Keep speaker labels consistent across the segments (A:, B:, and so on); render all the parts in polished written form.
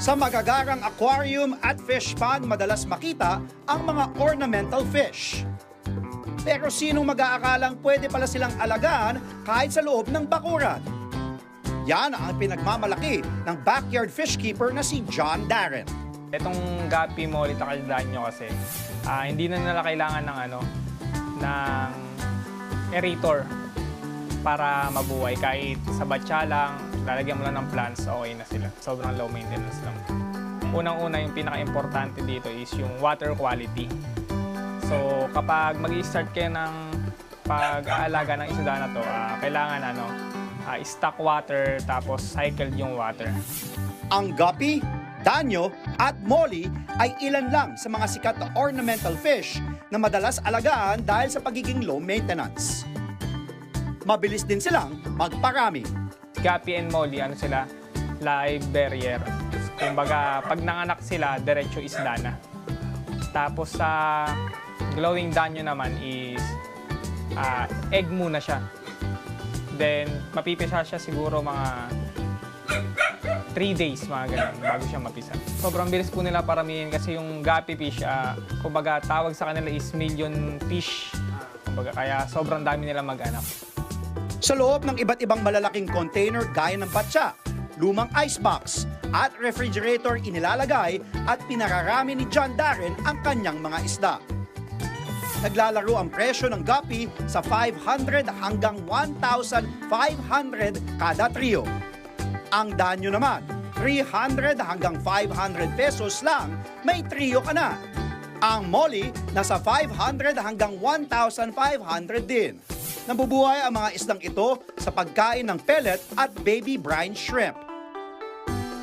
A: Sa magagarang aquarium at fish pond, madalas makita ang mga ornamental fish. Pero sinong mag-aakalang pwede pala silang alagaan kahit sa loob ng bakuran? Yan ang pinagmamalaki ng backyard fish keeper na si John Darren.
B: Itong Guppy Molly Takaldanyo kasi, hindi na nila kailangan ng aerator para mabuhay. Kahit sa batya lang, lalagyan mo lang ng plants, okay na sila. Sobrang low maintenance lang. Unang-una, yung pinaka-importante dito is yung water quality. So, kapag mag-i-start kayo ng pag-aalaga ng isda na to, kailangan stock water tapos cycled yung water.
A: Ang guppy, danyo at molly ay ilan lang sa mga sikat na ornamental fish na madalas alagaan dahil sa pagiging low maintenance. Mabilis din silang magparami.
B: Guppy and Molly, sila? Live barrier. Kumbaga, pag nanganak sila, diretso isda na. Tapos sa glowing danyo naman is egg muna siya. Then, mapipisa siya siguro mga 3 days, mga ganun, bago siya mapisa. Sobrang bilis po nila paramihin kasi yung guppy fish, kumbaga tawag sa kanila is million fish. Kumbaga, kaya sobrang dami nila mag-anak.
A: Sa loob ng iba't ibang malalaking container gaya ng batya, lumang icebox at refrigerator inilalagay at pinararami ni John Darren ang kanyang mga isda. Naglalaro ang presyo ng guppy sa 500 hanggang 1,500 kada trio. Ang danyo naman, 300 hanggang 500 pesos lang, may trio ka na. Ang molly, nasa 500 hanggang 1,500 din. Nabubuhay ang mga isdang ito sa pagkain ng pellet at baby brine shrimp.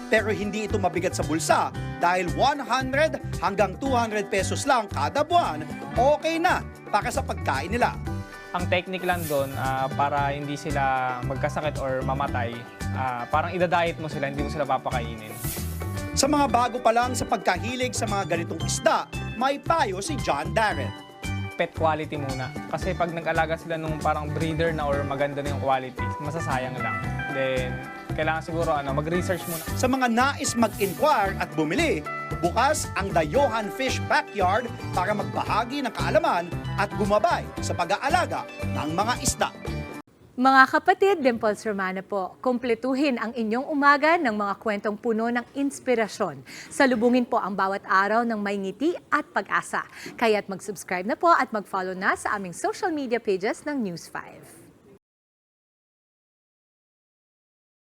A: Pero hindi ito mabigat sa bulsa dahil 100 hanggang 200 pesos lang kada buwan, okay na para sa pagkain nila.
B: Ang technique lang doon, para hindi sila magkasakit or mamatay, parang idadayet mo sila, hindi mo sila papakainin.
A: Sa mga bago pa lang sa pagkahilig sa mga ganitong isda, may payo si John Darren.
B: Pet quality muna. Kasi pag nag-alaga sila nung parang breeder na or maganda na yung quality, masasayang lang. Then, kailangan siguro mag-research muna.
A: Sa mga nais mag-inquire at bumili, bukas ang The Johan Fish Backyard para magbahagi ng kaalaman at gumabay sa pag-aalaga ng mga isda.
C: Mga kapatid, Dimples Romana po, kumpletuhin ang inyong umaga ng mga kwentong puno ng inspirasyon. Salubungin po ang bawat araw ng may ngiti at pag-asa. Kaya't mag-subscribe na po at mag-follow na sa aming social media pages ng News 5.